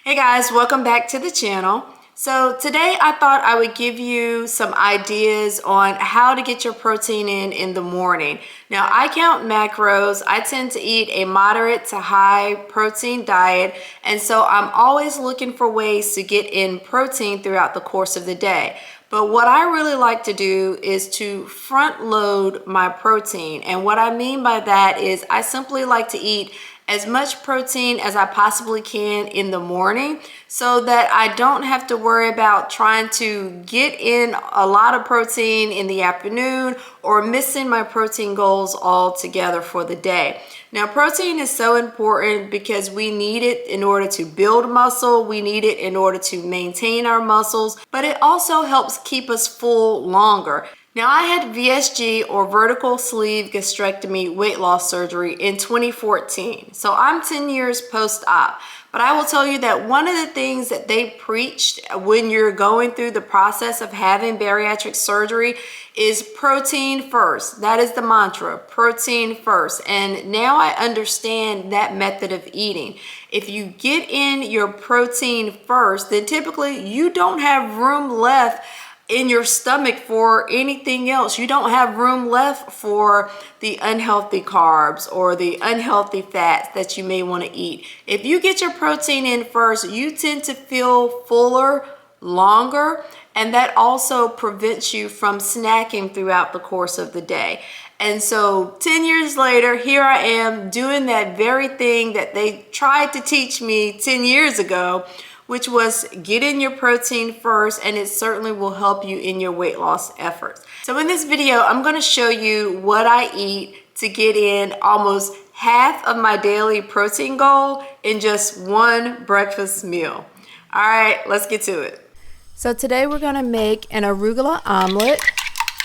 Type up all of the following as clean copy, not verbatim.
Hey guys, welcome back to the channel. So today I thought I would give you some ideas on how to get your protein in the morning. Now I count macros. I tend to eat a moderate to high protein diet, and so I'm always looking for ways to get in protein throughout the course of the day. But what I really like to do is to front load my protein. And what I mean by that is I simply like to eat as much protein as I possibly can in the morning so that I don't have to worry about trying to get in a lot of protein in the afternoon or missing my protein goals altogether for the day. Now, protein is so important because we need it in order to build muscle, we need it in order to maintain our muscles, but it also helps keep us full longer. Now, I had VSG or vertical sleeve gastrectomy weight loss surgery in 2014. So I'm 10 years post-op. But I will tell you that one of the things that they preached when you're going through the process of having bariatric surgery is protein first. That is the mantra, protein first. And now I understand that method of eating. If you get in your protein first, then typically you don't have room left in your stomach for anything else. You don't have room left for the unhealthy carbs or the unhealthy fats that you may want to eat. If you get your protein in first, you tend to feel fuller longer, and that also prevents you from snacking throughout the course of the day. And so 10 years later, here I am doing that very thing that they tried to teach me 10 years ago, which was get in your protein first, and it certainly will help you in your weight loss efforts. So in this video, I'm gonna show you what I eat to get in almost half of my daily protein goal in just one breakfast meal. All right, let's get to it. So today we're gonna make an arugula omelet,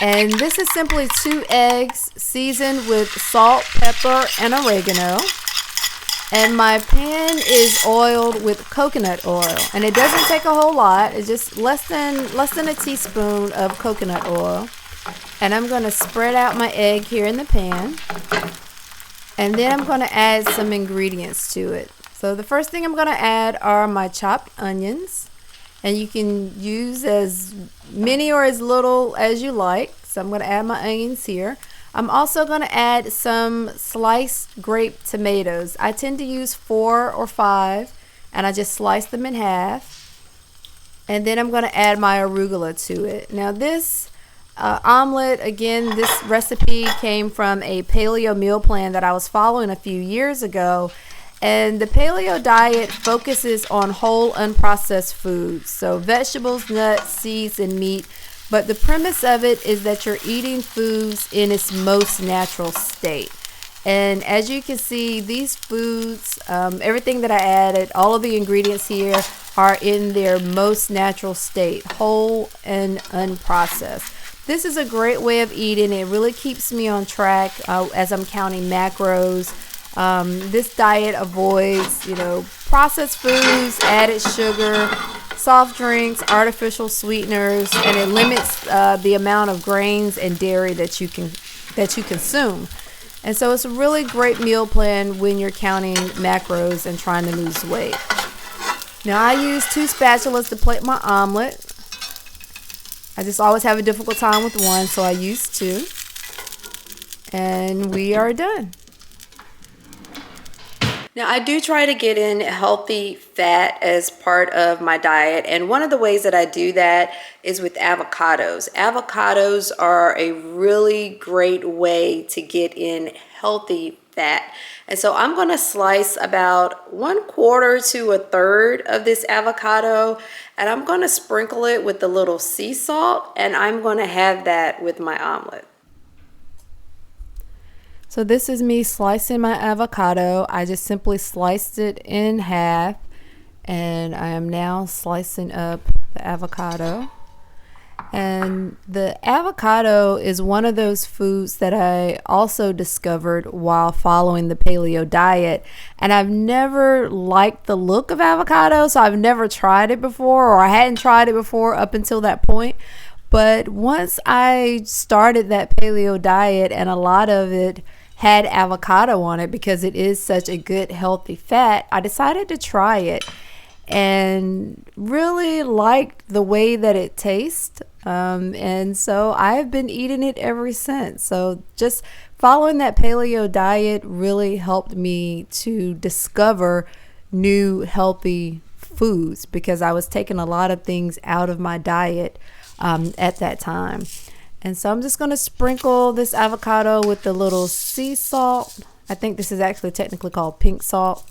and this is simply 2 eggs seasoned with salt, pepper, and oregano. And my pan is oiled with coconut oil, and it doesn't take a whole lot. It's just less than a teaspoon of coconut oil. And I'm going to spread out my egg here in the pan, and then I'm going to add some ingredients to it. So the first thing I'm going to add are my chopped onions, and you can use as many or as little as you like. So I'm going to add my onions here. I'm also going to add some sliced grape tomatoes. I tend to use 4 or 5, and I just slice them in half. And then I'm going to add my arugula to it. Now this omelet, again, this recipe came from a paleo meal plan that I was following a few years ago. And the paleo diet focuses on whole unprocessed foods, so vegetables, nuts, seeds, and meat. But the premise of it is that you're eating foods in its most natural state. And as you can see, these foods, everything that I added, all of the ingredients here are in their most natural state, whole and unprocessed. This is a great way of eating. It really keeps me on track as I'm counting macros. This diet avoids, processed foods, added sugar, soft drinks, artificial sweeteners, and it limits the amount of grains and dairy that you consume. And so it's a really great meal plan when you're counting macros and trying to lose weight. Now I use 2 spatulas to plate my omelet. I just always have a difficult time with one, so I use 2. And we are done. Now, I do try to get in healthy fat as part of my diet, and one of the ways that I do that is with avocados. Avocados are a really great way to get in healthy fat. And so I'm going to slice about 1/4 to 1/3 of this avocado, and I'm going to sprinkle it with a little sea salt, and I'm going to have that with my omelet. So this is me slicing my avocado. I just simply sliced it in half, and I am now slicing up the avocado. And the avocado is one of those foods that I also discovered while following the paleo diet. And I've never liked the look of avocado, so I've never tried it before, or I hadn't tried it before up until that point. But once I started that paleo diet, and a lot of it had avocado on it because it is such a good healthy fat, I decided to try it. and really liked the way that it tastes. And so I've been eating it ever since. So just following that paleo diet really helped me to discover new healthy foods because I was taking a lot of things out of my diet at that time. And so I'm just going to sprinkle this avocado with the little sea salt. I think this is actually technically called pink salt,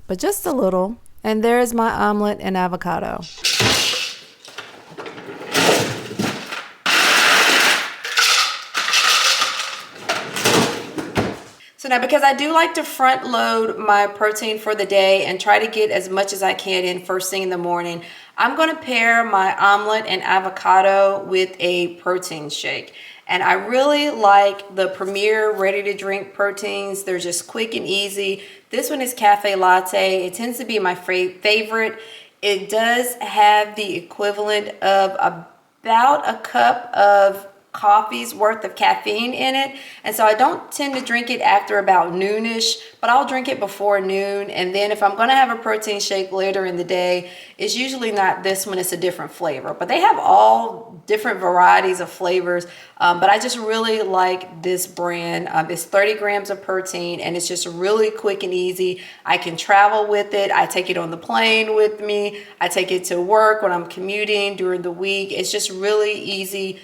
but just a little. And there's my omelet and avocado. So now, because I do like to front load my protein for the day and try to get as much as I can in first thing in the morning, I'm going to pair my omelet and avocado with a protein shake. And I really like the Premier ready to drink proteins. They're just quick and easy. This one is cafe latte. It tends to be my favorite. It does have the equivalent of about a cup of coffee's worth of caffeine in it, and so I don't tend to drink it after about noonish, but I'll drink it before noon. And then if I'm going to have a protein shake later in the day, it's usually not this one, it's a different flavor, but they have all different varieties of flavors. But I just really like this brand. It's 30 grams of protein and it's just really quick and easy. I can travel with it. I take it on the plane with me. I take it to work when I'm commuting during the week. It's just really easy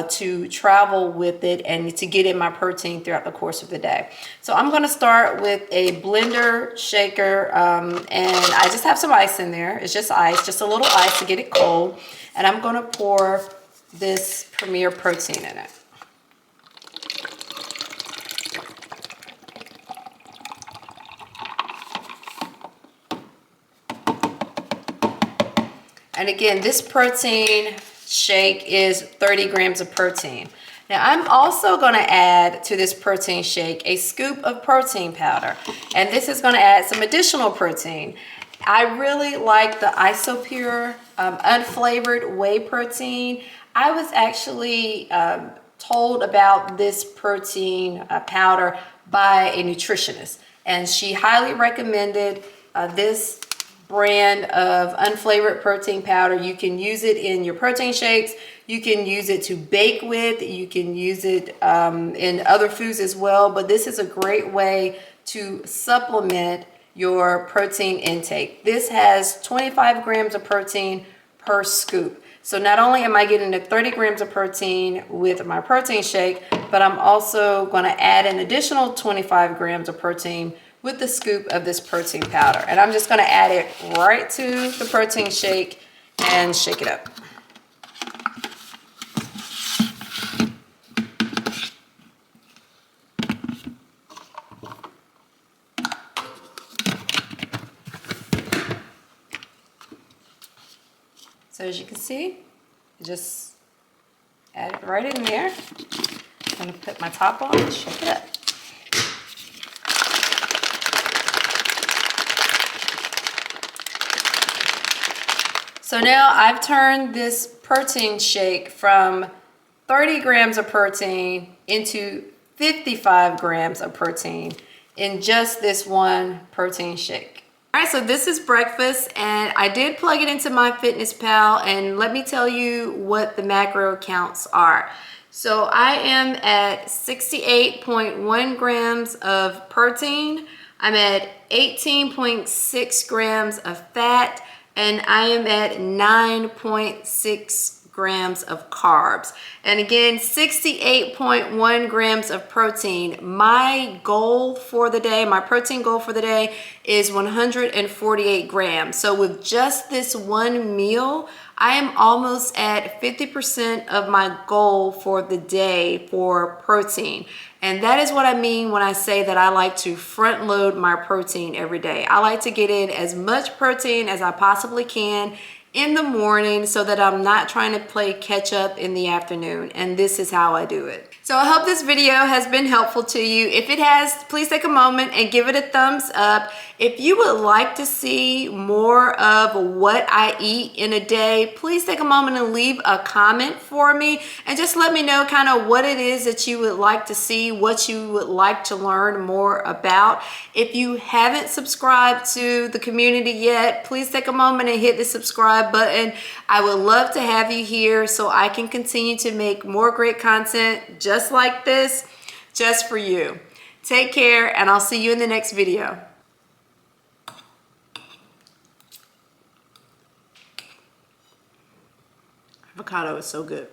to travel with it and to get in my protein throughout the course of the day. So I'm going to start with a blender shaker, and I just have some ice in there. It's just ice, just a little ice to get it cold. And I'm going to pour this Premier protein in it. And again, this protein shake is 30 grams of protein. Now I'm also going to add to this protein shake a scoop of protein powder, and this is going to add some additional protein. I really like the Isopure unflavored whey protein. I was actually told about this protein powder by a nutritionist, and she highly recommended this brand of unflavored protein powder. You can use it in your protein shakes. You can use it to bake with. You can use it in other foods as well. But this is a great way to supplement your protein intake. This has 25 grams of protein per scoop. So not only am I getting the 30 grams of protein with my protein shake, but I'm also going to add an additional 25 grams of protein with the scoop of this protein powder. And I'm just going to add it right to the protein shake and shake it up. So as you can see, just add it right in there. I'm going to put my top on and shake it up. So now I've turned this protein shake from 30 grams of protein into 55 grams of protein in just this one protein shake. All right, so this is breakfast, and I did plug it into MyFitnessPal, and let me tell you what the macro counts are. So I am at 68.1 grams of protein. I'm at 18.6 grams of fat, and I am at 9.6 grams of carbs. And again, 68.1 grams of protein. My goal for the day, my protein goal for the day is 148 grams. So with just this one meal, I am almost at 50% of my goal for the day for protein. And that is what I mean when I say that I like to front load my protein every day. I like to get in as much protein as I possibly can in the morning so that I'm not trying to play catch up in the afternoon. And this is how I do it. So I hope this video has been helpful to you. If it has, please take a moment and give it a thumbs up. If you would like to see more of what I eat in a day, please take a moment and leave a comment for me and just let me know kind of what it is that you would like to see, what you would like to learn more about. If you haven't subscribed to the community yet, please take a moment and hit the subscribe button. I would love to have you here so I can continue to make more great content just like this, just for you. Take care, and I'll see you in the next video. Avocado is so good.